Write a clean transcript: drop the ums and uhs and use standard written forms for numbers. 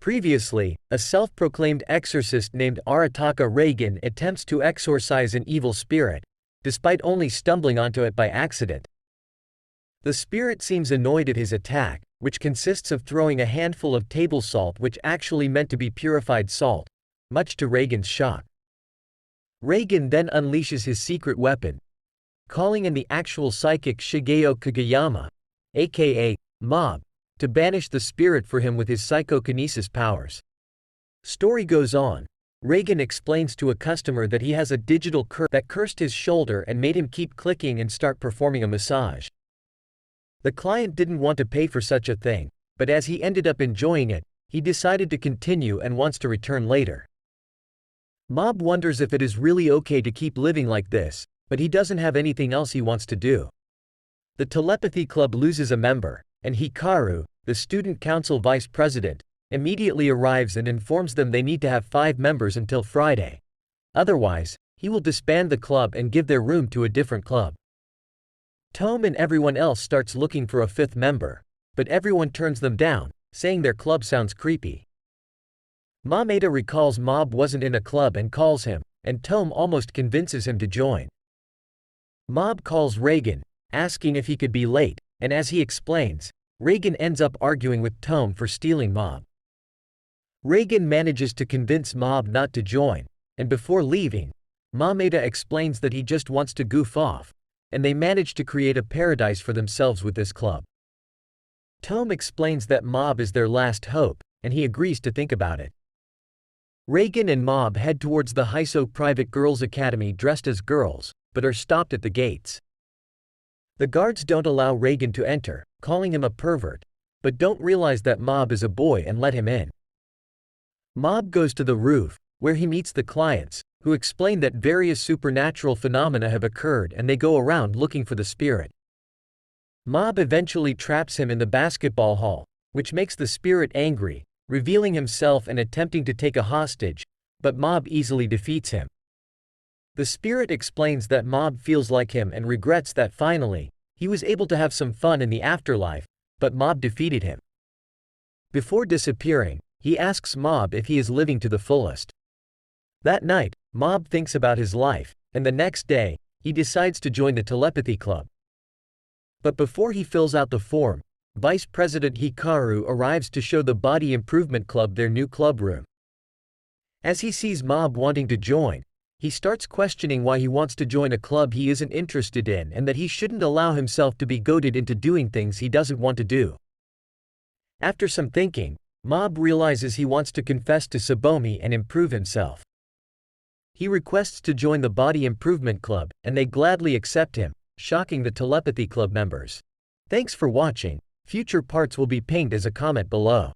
Previously, a self-proclaimed exorcist named Arataka Reagan attempts to exorcise an evil spirit, despite only stumbling onto it by accident. The spirit seems annoyed at his attack, which consists of throwing a handful of table salt which actually meant to be purified salt, much to Reagan's shock. Reagan then unleashes his secret weapon, calling in the actual psychic Shigeo Kageyama, aka Mob, to banish the spirit for him with his psychokinesis powers. Story goes on. Reagan explains to a customer that he has a digital curse that cursed his shoulder and made him keep clicking and start performing a massage. The client didn't want to pay for such a thing, but as he ended up enjoying it, he decided to continue and wants to return later. Mob wonders if it is really okay to keep living like this, but he doesn't have anything else he wants to do. The telepathy club loses a member, and Hikaru, the student council vice president, immediately arrives and informs them they need to have 5 members until Friday. Otherwise, he will disband the club and give their room to a different club. Tome and everyone else starts looking for a 5th member, but everyone turns them down, saying their club sounds creepy. Mameda recalls Mob wasn't in a club and calls him, and Tome almost convinces him to join. Mob calls Reagan, asking if he could be late, and as he explains, Reagan ends up arguing with Tome for stealing Mob. Reagan manages to convince Mob not to join, and before leaving, Mameda explains that he just wants to goof off, and they manage to create a paradise for themselves with this club. Tome explains that Mob is their last hope, and he agrees to think about it. Reagan and Mob head towards the Heiso Private Girls Academy dressed as girls, but are stopped at the gates. The guards don't allow Reagan to enter, calling him a pervert, but don't realize that Mob is a boy and let him in. Mob goes to the roof, where he meets the clients, who explain that various supernatural phenomena have occurred and they go around looking for the spirit. Mob eventually traps him in the basketball hall, which makes the spirit angry, revealing himself and attempting to take a hostage, but Mob easily defeats him. The spirit explains that Mob feels like him and regrets that finally, he was able to have some fun in the afterlife, but Mob defeated him. Before disappearing, he asks Mob if he is living to the fullest. That night, Mob thinks about his life, and the next day, he decides to join the telepathy club. But before he fills out the form, Vice President Hikaru arrives to show the Body Improvement Club their new club room. As he sees Mob wanting to join, he starts questioning why he wants to join a club he isn't interested in and that he shouldn't allow himself to be goaded into doing things he doesn't want to do. After some thinking, Mob realizes he wants to confess to Sabomi and improve himself. He requests to join the Body Improvement Club, and they gladly accept him, shocking the Telepathy Club members. Thanks for watching. Future parts will be pinged as a comment below.